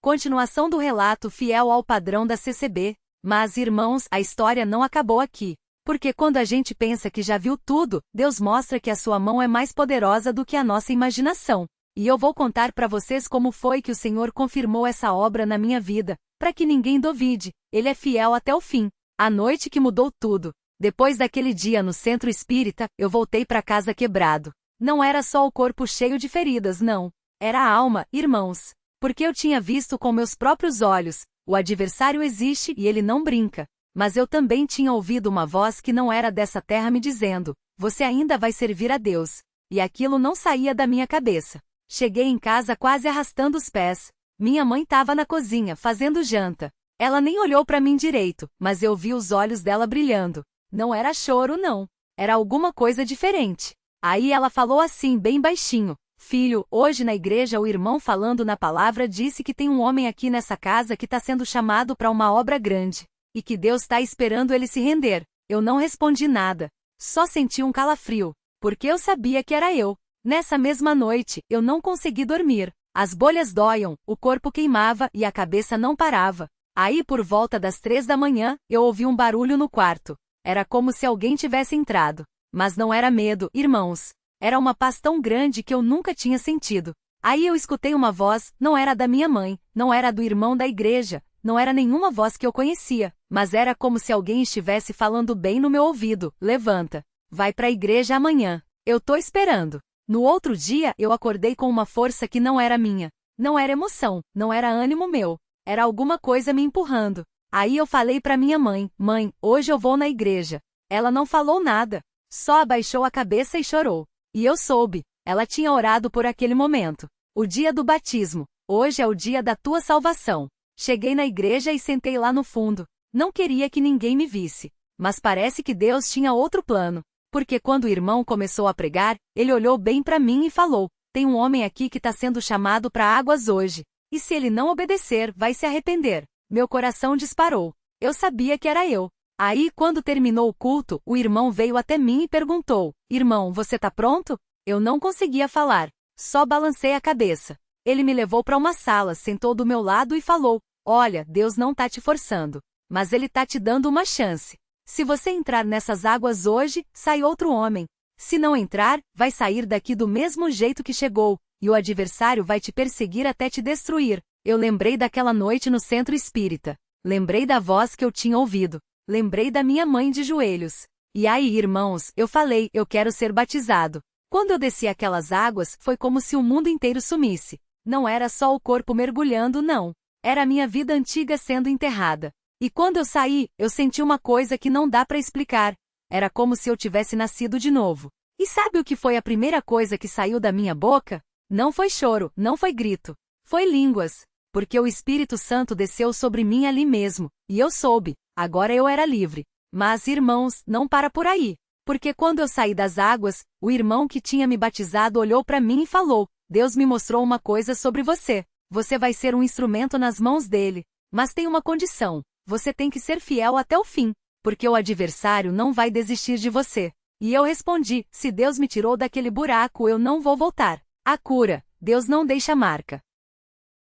Continuação do relato fiel ao padrão da CCB. Mas, irmãos, a história não acabou aqui. Porque quando a gente pensa que já viu tudo, Deus mostra que a sua mão é mais poderosa do que a nossa imaginação. E eu vou contar para vocês como foi que o Senhor confirmou essa obra na minha vida, para que ninguém duvide. Ele é fiel até o fim. A noite que mudou tudo. Depois daquele dia no centro espírita, eu voltei para casa quebrado. Não era só o corpo cheio de feridas, não. Era a alma, irmãos. Porque eu tinha visto com meus próprios olhos. O adversário existe e ele não brinca. Mas eu também tinha ouvido uma voz que não era dessa terra me dizendo: você ainda vai servir a Deus. E aquilo não saía da minha cabeça. Cheguei em casa quase arrastando os pés. Minha mãe estava na cozinha fazendo janta. Ela nem olhou para mim direito, mas eu vi os olhos dela brilhando. Não era choro, não. Era alguma coisa diferente. Aí ela falou assim bem baixinho: filho, hoje na igreja o irmão falando na palavra disse que tem um homem aqui nessa casa que está sendo chamado para uma obra grande. E que Deus está esperando ele se render. Eu não respondi nada. Só senti um calafrio. Porque eu sabia que era eu. Nessa mesma noite, eu não consegui dormir. As bolhas dóiam, o corpo queimava e a cabeça não parava. Aí por volta das 3 da manhã, eu ouvi um barulho no quarto. Era como se alguém tivesse entrado. Mas não era medo, irmãos. Era uma paz tão grande que eu nunca tinha sentido. Aí eu escutei uma voz, não era da minha mãe, não era do irmão da igreja, não era nenhuma voz que eu conhecia, mas era como se alguém estivesse falando bem no meu ouvido: levanta, vai para a igreja amanhã. Eu tô esperando. No outro dia eu acordei com uma força que não era minha. Não era emoção, não era ânimo meu. Era alguma coisa me empurrando. Aí eu falei para minha mãe: mãe, hoje eu vou na igreja. Ela não falou nada. Só abaixou a cabeça e chorou. E eu soube. Ela tinha orado por aquele momento. O dia do batismo. Hoje é o dia da tua salvação. Cheguei na igreja e sentei lá no fundo. Não queria que ninguém me visse. Mas parece que Deus tinha outro plano. Porque quando o irmão começou a pregar, ele olhou bem para mim e falou: tem um homem aqui que está sendo chamado para águas hoje. E se ele não obedecer, vai se arrepender. Meu coração disparou. Eu sabia que era eu. Aí, quando terminou o culto, o irmão veio até mim e perguntou: irmão, você tá pronto? Eu não conseguia falar. Só balancei a cabeça. Ele me levou para uma sala, sentou do meu lado e falou: olha, Deus não tá te forçando. Mas ele tá te dando uma chance. Se você entrar nessas águas hoje, sai outro homem. Se não entrar, vai sair daqui do mesmo jeito que chegou, e o adversário vai te perseguir até te destruir. Eu lembrei daquela noite no centro espírita. Lembrei da voz que eu tinha ouvido. Lembrei da minha mãe de joelhos. E aí, irmãos, eu falei: eu quero ser batizado. Quando eu desci aquelas águas, foi como se o mundo inteiro sumisse. Não era só o corpo mergulhando, não. Era a minha vida antiga sendo enterrada. E quando eu saí, eu senti uma coisa que não dá para explicar. Era como se eu tivesse nascido de novo. E sabe o que foi a primeira coisa que saiu da minha boca? Não foi choro, não foi grito. Foi línguas. Porque o Espírito Santo desceu sobre mim ali mesmo. E eu soube. Agora eu era livre. Mas, irmãos, não para por aí. Porque quando eu saí das águas, o irmão que tinha me batizado olhou para mim e falou: Deus me mostrou uma coisa sobre você. Você vai ser um instrumento nas mãos dele. Mas tem uma condição. Você tem que ser fiel até o fim. Porque o adversário não vai desistir de você. E eu respondi: se Deus me tirou daquele buraco, eu não vou voltar. A cura. Deus não deixa marca.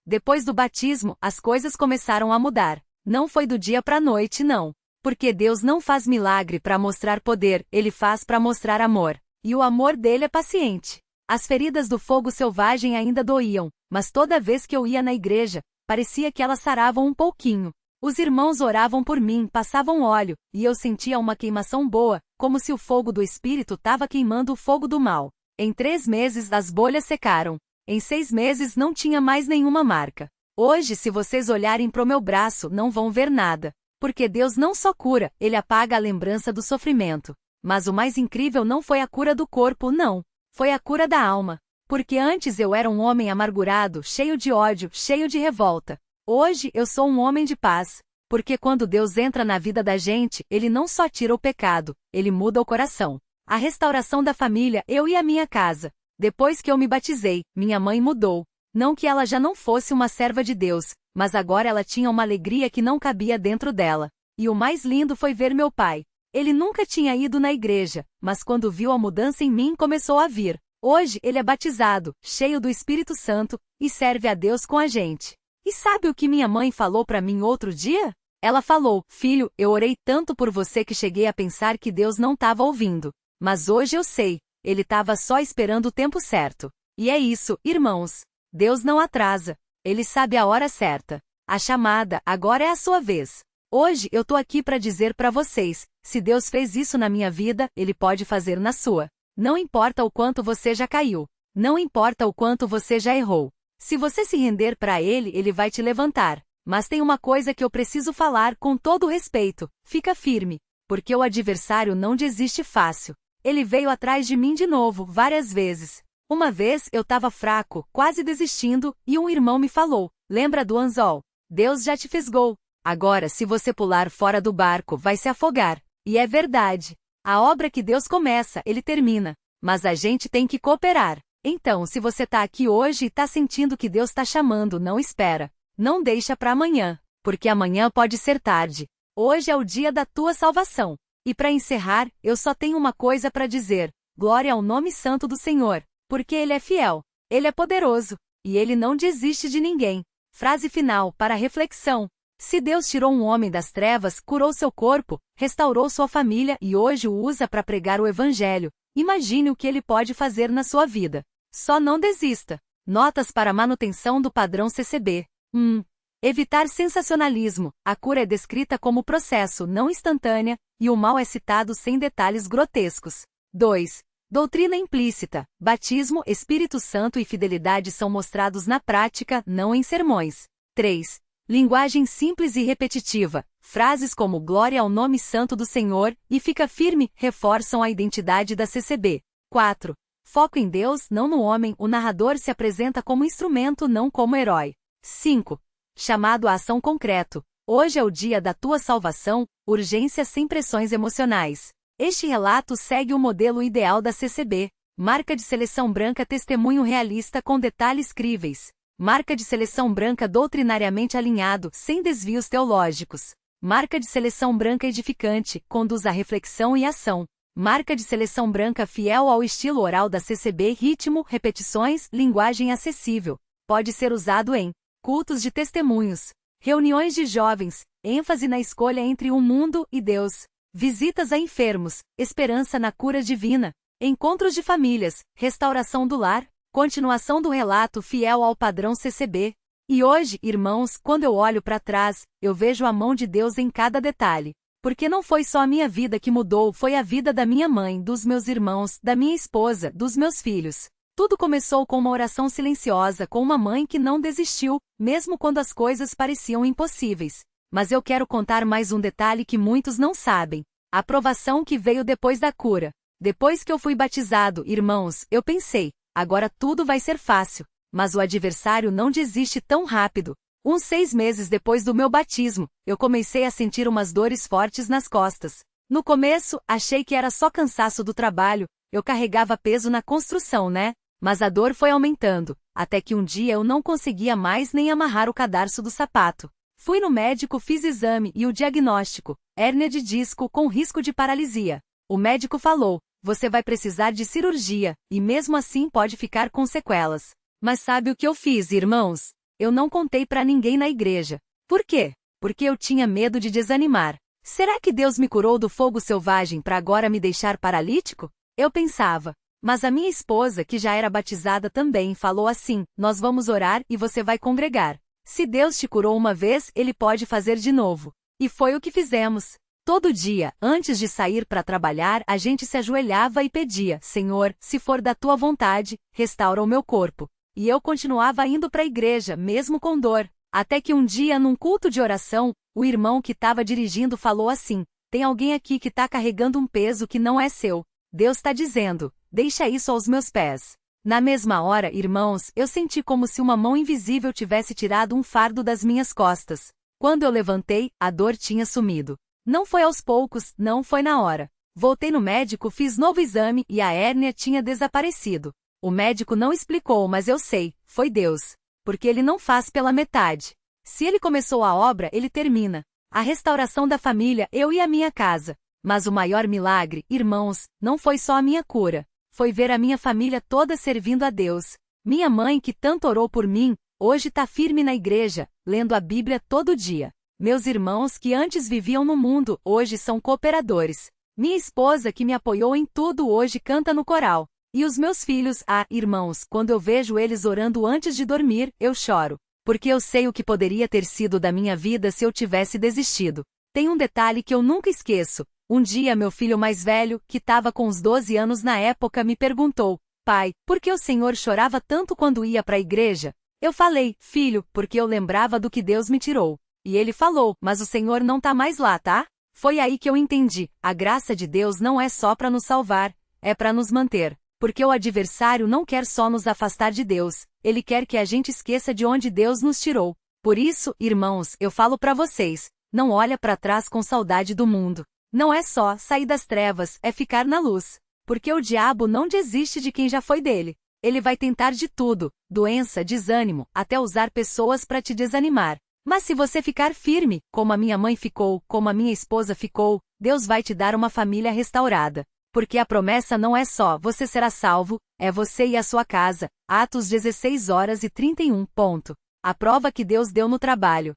Depois do batismo, as coisas começaram a mudar. Não foi do dia para a noite, não. Porque Deus não faz milagre para mostrar poder, Ele faz para mostrar amor. E o amor dele é paciente. As feridas do fogo selvagem ainda doíam, mas toda vez que eu ia na igreja, parecia que elas saravam um pouquinho. Os irmãos oravam por mim, passavam óleo, e eu sentia uma queimação boa, como se o fogo do Espírito estava queimando o fogo do mal. Em 3 meses as bolhas secaram. Em 6 meses não tinha mais nenhuma marca. Hoje, se vocês olharem pro meu braço, não vão ver nada. Porque Deus não só cura, Ele apaga a lembrança do sofrimento. Mas o mais incrível não foi a cura do corpo, não. Foi a cura da alma. Porque antes eu era um homem amargurado, cheio de ódio, cheio de revolta. Hoje eu sou um homem de paz. Porque quando Deus entra na vida da gente, Ele não só tira o pecado, Ele muda o coração. A restauração da família, eu e a minha casa. Depois que eu me batizei, minha mãe mudou. Não que ela já não fosse uma serva de Deus, mas agora ela tinha uma alegria que não cabia dentro dela. E o mais lindo foi ver meu pai. Ele nunca tinha ido na igreja, mas quando viu a mudança em mim começou a vir. Hoje ele é batizado, cheio do Espírito Santo, e serve a Deus com a gente. E sabe o que minha mãe falou para mim outro dia? Ela falou: filho, eu orei tanto por você que cheguei a pensar que Deus não estava ouvindo. Mas hoje eu sei, ele estava só esperando o tempo certo. E é isso, irmãos. Deus não atrasa. Ele sabe a hora certa. A chamada agora é a sua vez. Hoje eu tô aqui para dizer para vocês, se Deus fez isso na minha vida, Ele pode fazer na sua. Não importa o quanto você já caiu. Não importa o quanto você já errou. Se você se render para Ele, Ele vai te levantar. Mas tem uma coisa que eu preciso falar com todo respeito. Fica firme. Porque o adversário não desiste fácil. Ele veio atrás de mim de novo, várias vezes. Uma vez eu estava fraco, quase desistindo, e um irmão me falou: lembra do anzol? Deus já te fisgou. Agora, se você pular fora do barco, vai se afogar. E é verdade. A obra que Deus começa, Ele termina. Mas a gente tem que cooperar. Então, se você está aqui hoje e está sentindo que Deus está chamando, não espera. Não deixa para amanhã, porque amanhã pode ser tarde. Hoje é o dia da tua salvação. E para encerrar, eu só tenho uma coisa para dizer: glória ao nome santo do Senhor, porque Ele é fiel, Ele é poderoso, e Ele não desiste de ninguém. Frase final para reflexão. Se Deus tirou um homem das trevas, curou seu corpo, restaurou sua família e hoje o usa para pregar o Evangelho, imagine o que Ele pode fazer na sua vida. Só não desista. Notas para a manutenção do padrão CCB. 1. Evitar sensacionalismo. A cura é descrita como processo, não instantânea, e o mal é citado sem detalhes grotescos. 2. Doutrina implícita. Batismo, Espírito Santo e fidelidade são mostrados na prática, não em sermões. 3. Linguagem simples e repetitiva. Frases como glória ao nome santo do Senhor e fica firme reforçam a identidade da CCB. 4. Foco em Deus, não no homem. O narrador se apresenta como instrumento, não como herói. 5. Chamado à ação concreto. Hoje é o dia da tua salvação, urgência sem pressões emocionais. Este relato segue o modelo ideal da CCB. Marca de seleção branca, testemunho realista com detalhes críveis. Marca de seleção branca doutrinariamente alinhado, sem desvios teológicos. Marca de seleção branca edificante, conduz à reflexão e ação. Marca de seleção branca fiel ao estilo oral da CCB, ritmo, repetições, linguagem acessível. Pode ser usado em cultos de testemunhos, reuniões de jovens, ênfase na escolha entre o mundo e Deus, visitas a enfermos, esperança na cura divina, encontros de famílias, restauração do lar, continuação do relato fiel ao padrão CCB. E hoje, irmãos, quando eu olho para trás, eu vejo a mão de Deus em cada detalhe. Porque não foi só a minha vida que mudou, foi a vida da minha mãe, dos meus irmãos, da minha esposa, dos meus filhos. Tudo começou com uma oração silenciosa com uma mãe que não desistiu, mesmo quando as coisas pareciam impossíveis. Mas eu quero contar mais um detalhe que muitos não sabem. A aprovação que veio depois da cura. Depois que eu fui batizado, irmãos, eu pensei, agora tudo vai ser fácil. Mas o adversário não desiste tão rápido. Uns 6 meses depois do meu batismo, eu comecei a sentir umas dores fortes nas costas. No começo, achei que era só cansaço do trabalho, eu carregava peso na construção, né? Mas a dor foi aumentando, até que um dia eu não conseguia mais nem amarrar o cadarço do sapato. Fui no médico, fiz exame e o diagnóstico: hérnia de disco com risco de paralisia. O médico falou: você vai precisar de cirurgia, e mesmo assim pode ficar com sequelas. Mas sabe o que eu fiz, irmãos? Eu não contei para ninguém na igreja. Por quê? Porque eu tinha medo de desanimar. Será que Deus me curou do fogo selvagem para agora me deixar paralítico? Eu pensava. Mas a minha esposa, que já era batizada também, falou assim: nós vamos orar e você vai congregar. Se Deus te curou uma vez, Ele pode fazer de novo. E foi o que fizemos. Todo dia, antes de sair para trabalhar, a gente se ajoelhava e pedia: Senhor, se for da tua vontade, restaura o meu corpo. E eu continuava indo para a igreja, mesmo com dor. Até que um dia, num culto de oração, o irmão que estava dirigindo falou assim: tem alguém aqui que está carregando um peso que não é seu. Deus está dizendo: deixa isso aos meus pés. Na mesma hora, irmãos, eu senti como se uma mão invisível tivesse tirado um fardo das minhas costas. Quando eu levantei, a dor tinha sumido. Não foi aos poucos, não foi na hora. Voltei no médico, fiz novo exame e a hérnia tinha desaparecido. O médico não explicou, mas eu sei, foi Deus. Porque Ele não faz pela metade. Se Ele começou a obra, Ele termina. A restauração da família, eu e a minha casa. Mas o maior milagre, irmãos, não foi só a minha cura. Foi ver a minha família toda servindo a Deus. Minha mãe, que tanto orou por mim, Hoje tá firme na igreja, lendo a Bíblia todo dia. Meus irmãos que antes viviam no mundo, hoje são cooperadores. Minha esposa que me apoiou em tudo hoje canta no coral. E os meus filhos, irmãos, quando eu vejo eles orando antes de dormir, eu choro. Porque eu sei o que poderia ter sido da minha vida se eu tivesse desistido. Tem um detalhe que eu nunca esqueço. Um dia meu filho mais velho, que estava com uns 12 anos na época, me perguntou: pai, por que o senhor chorava tanto quando ia para a igreja? Eu falei: filho, porque eu lembrava do que Deus me tirou. E ele falou: mas o senhor não tá mais lá, tá? Foi aí que eu entendi. A graça de Deus não é só para nos salvar, é para nos manter. Porque o adversário não quer só nos afastar de Deus, ele quer que a gente esqueça de onde Deus nos tirou. Por isso, irmãos, eu falo para vocês, não olha para trás com saudade do mundo. Não é só sair das trevas, é ficar na luz. Porque o diabo não desiste de quem já foi dele. Ele vai tentar de tudo, doença, desânimo, até usar pessoas para te desanimar. Mas se você ficar firme, como a minha mãe ficou, como a minha esposa ficou, Deus vai te dar uma família restaurada. Porque a promessa não é só você será salvo, é você e a sua casa. Atos 16:31. A prova que Deus deu no trabalho.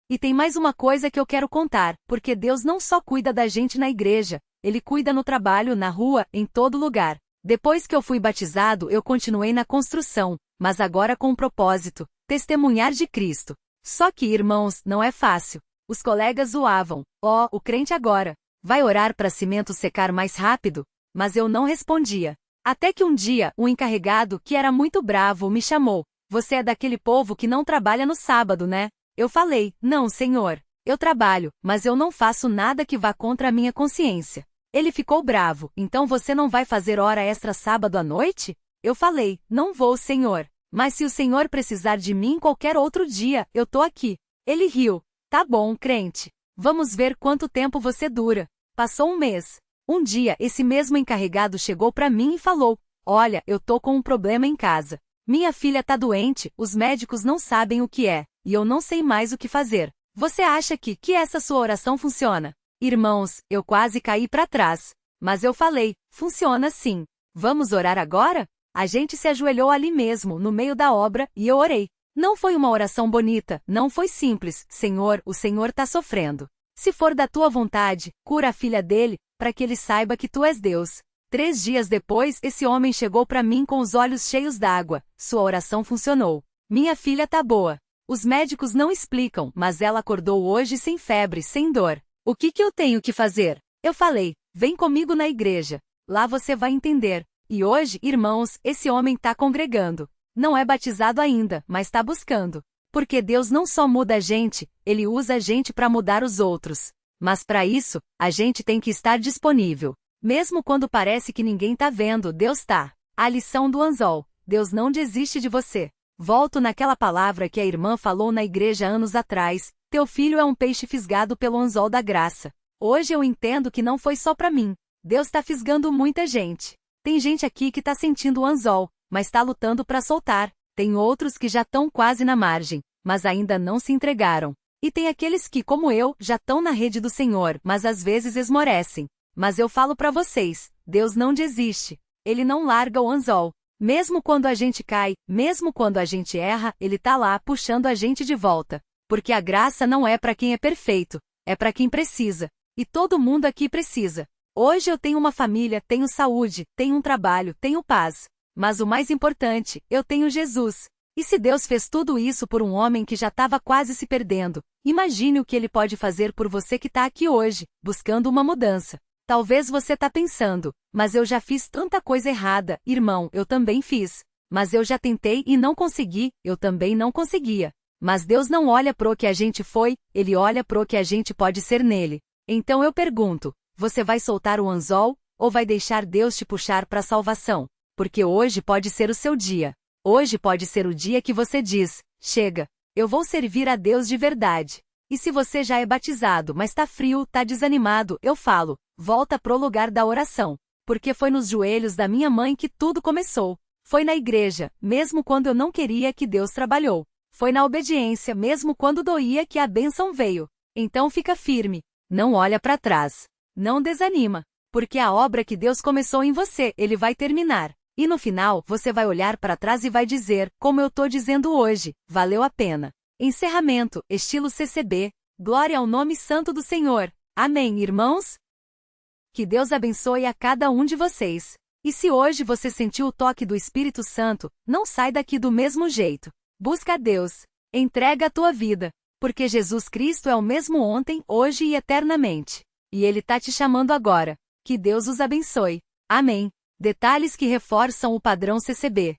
E tem mais uma coisa que eu quero contar, porque Deus não só cuida da gente na igreja, Ele cuida no trabalho, na rua, em todo lugar. Depois que eu fui batizado, eu continuei na construção, mas agora com um propósito: testemunhar de Cristo. Só que, irmãos, não é fácil. Os colegas zoavam: o crente agora vai orar para cimento secar mais rápido? Mas eu não respondia. Até que um dia, um encarregado, que era muito bravo, me chamou: você é daquele povo que não trabalha no sábado, né? Eu falei: não, senhor. Eu trabalho, mas eu não faço nada que vá contra a minha consciência. Ele ficou bravo: então você não vai fazer hora extra sábado à noite? Eu falei: não vou, senhor. Mas se o senhor precisar de mim qualquer outro dia, eu tô aqui. Ele riu: tá bom, crente. Vamos ver quanto tempo você dura. Passou um mês. Um dia, esse mesmo encarregado chegou para mim e falou: olha, eu tô com um problema em casa. Minha filha tá doente, os médicos não sabem o que é, e eu não sei mais o que fazer. Você acha que essa sua oração funciona? Irmãos, eu quase caí para trás. Mas eu falei: funciona sim. Vamos orar agora? A gente se ajoelhou ali mesmo, no meio da obra, e eu orei. Não foi uma oração bonita, não foi simples: Senhor, o Senhor tá sofrendo. Se for da tua vontade, cura a filha dele, para que ele saiba que tu és Deus. 3 dias depois, esse homem chegou para mim com os olhos cheios d'água. Sua oração funcionou. Minha filha tá boa. Os médicos não explicam, mas ela acordou hoje sem febre, sem dor. O que eu tenho que fazer? Eu falei: vem comigo na igreja. Lá você vai entender. E hoje, irmãos, esse homem tá congregando. Não é batizado ainda, mas tá buscando. Porque Deus não só muda a gente, Ele usa a gente para mudar os outros. Mas para isso, a gente tem que estar disponível. Mesmo quando parece que ninguém tá vendo, Deus tá. A lição do anzol: Deus não desiste de você. Volto naquela palavra que a irmã falou na igreja anos atrás: teu filho é um peixe fisgado pelo anzol da graça. Hoje eu entendo que não foi só para mim. Deus tá fisgando muita gente. Tem gente aqui que tá sentindo o anzol, mas tá lutando para soltar. Tem outros que já estão quase na margem, mas ainda não se entregaram. E tem aqueles que, como eu, já estão na rede do Senhor, mas às vezes esmorecem. Mas eu falo para vocês, Deus não desiste. Ele não larga o anzol. Mesmo quando a gente cai, mesmo quando a gente erra, Ele tá lá puxando a gente de volta. Porque a graça não é para quem é perfeito, é para quem precisa. E todo mundo aqui precisa. Hoje eu tenho uma família, tenho saúde, tenho um trabalho, tenho paz. Mas o mais importante, eu tenho Jesus. E se Deus fez tudo isso por um homem que já estava quase se perdendo, imagine o que Ele pode fazer por você que está aqui hoje, buscando uma mudança. Talvez você está pensando: mas eu já fiz tanta coisa errada. Irmão, eu também fiz. Mas eu já tentei e não consegui, eu também não conseguia. Mas Deus não olha pro que a gente foi, Ele olha pro que a gente pode ser nele. Então eu pergunto: você vai soltar o anzol, ou vai deixar Deus te puxar para a salvação? Porque hoje pode ser o seu dia. Hoje pode ser o dia que você diz: chega, eu vou servir a Deus de verdade. E se você já é batizado, mas tá frio, tá desanimado, eu falo: volta pro lugar da oração. Porque foi nos joelhos da minha mãe que tudo começou. Foi na igreja, mesmo quando eu não queria, que Deus trabalhou. Foi na obediência, mesmo quando doía, que a bênção veio. Então fica firme. Não olha para trás. Não desanima. Porque a obra que Deus começou em você, Ele vai terminar. E no final, você vai olhar para trás e vai dizer, como eu tô dizendo hoje, valeu a pena. Encerramento, estilo CCB. Glória ao nome santo do Senhor. Amém, irmãos? Que Deus abençoe a cada um de vocês. E se hoje você sentiu o toque do Espírito Santo, não sai daqui do mesmo jeito. Busca a Deus. Entrega a tua vida. Porque Jesus Cristo é o mesmo ontem, hoje e eternamente. E Ele tá te chamando agora. Que Deus os abençoe. Amém. Detalhes que reforçam o padrão CCB.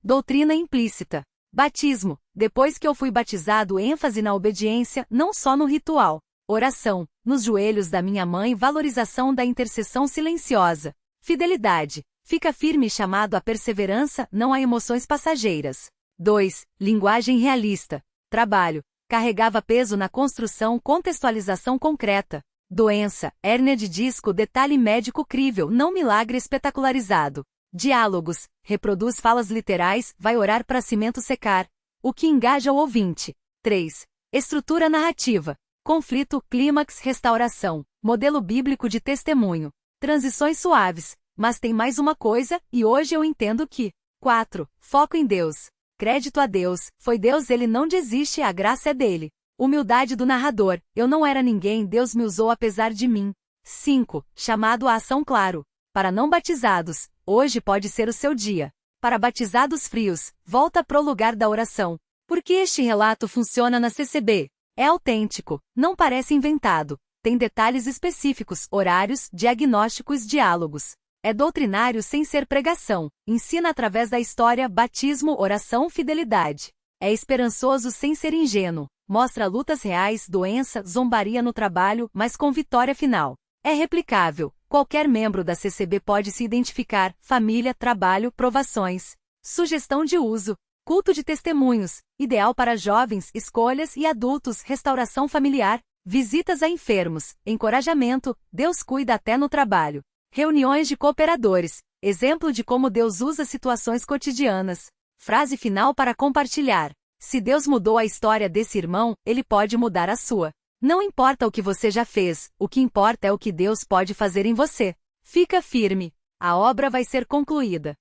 Doutrina implícita. Batismo. Depois que eu fui batizado, ênfase na obediência, não só no ritual. Oração. Nos joelhos da minha mãe, valorização da intercessão silenciosa. Fidelidade. Fica firme, chamado à perseverança, não a emoções passageiras. 2. Linguagem realista. Trabalho. Carregava peso na construção, contextualização concreta. Doença, hérnia de disco, detalhe médico crível, não milagre espetacularizado. Diálogos, reproduz falas literais, vai orar para cimento secar. O que engaja o ouvinte. 3. Estrutura narrativa. Conflito, clímax, restauração. Modelo bíblico de testemunho. Transições suaves. Mas tem mais uma coisa, e hoje eu entendo que. 4. Foco em Deus. Crédito a Deus, foi Deus, Ele não desiste, a graça é dele. Humildade do narrador, eu não era ninguém, Deus me usou apesar de mim. 5. Chamado à ação claro. Para não batizados, hoje pode ser o seu dia. Para batizados frios, volta pro lugar da oração. Porque este relato funciona na CCB. É autêntico, não parece inventado. Tem detalhes específicos, horários, diagnósticos, diálogos. É doutrinário sem ser pregação. Ensina através da história, batismo, oração, fidelidade. É esperançoso sem ser ingênuo. Mostra lutas reais, doença, zombaria no trabalho, mas com vitória final. É replicável. Qualquer membro da CCB pode se identificar. Família, trabalho, provações. Sugestão de uso. Culto de testemunhos. Ideal para jovens, escolhas e adultos. Restauração familiar. Visitas a enfermos. Encorajamento. Deus cuida até no trabalho. Reuniões de cooperadores. Exemplo de como Deus usa situações cotidianas. Frase final para compartilhar. Se Deus mudou a história desse irmão, Ele pode mudar a sua. Não importa o que você já fez, o que importa é o que Deus pode fazer em você. Fica firme. A obra vai ser concluída.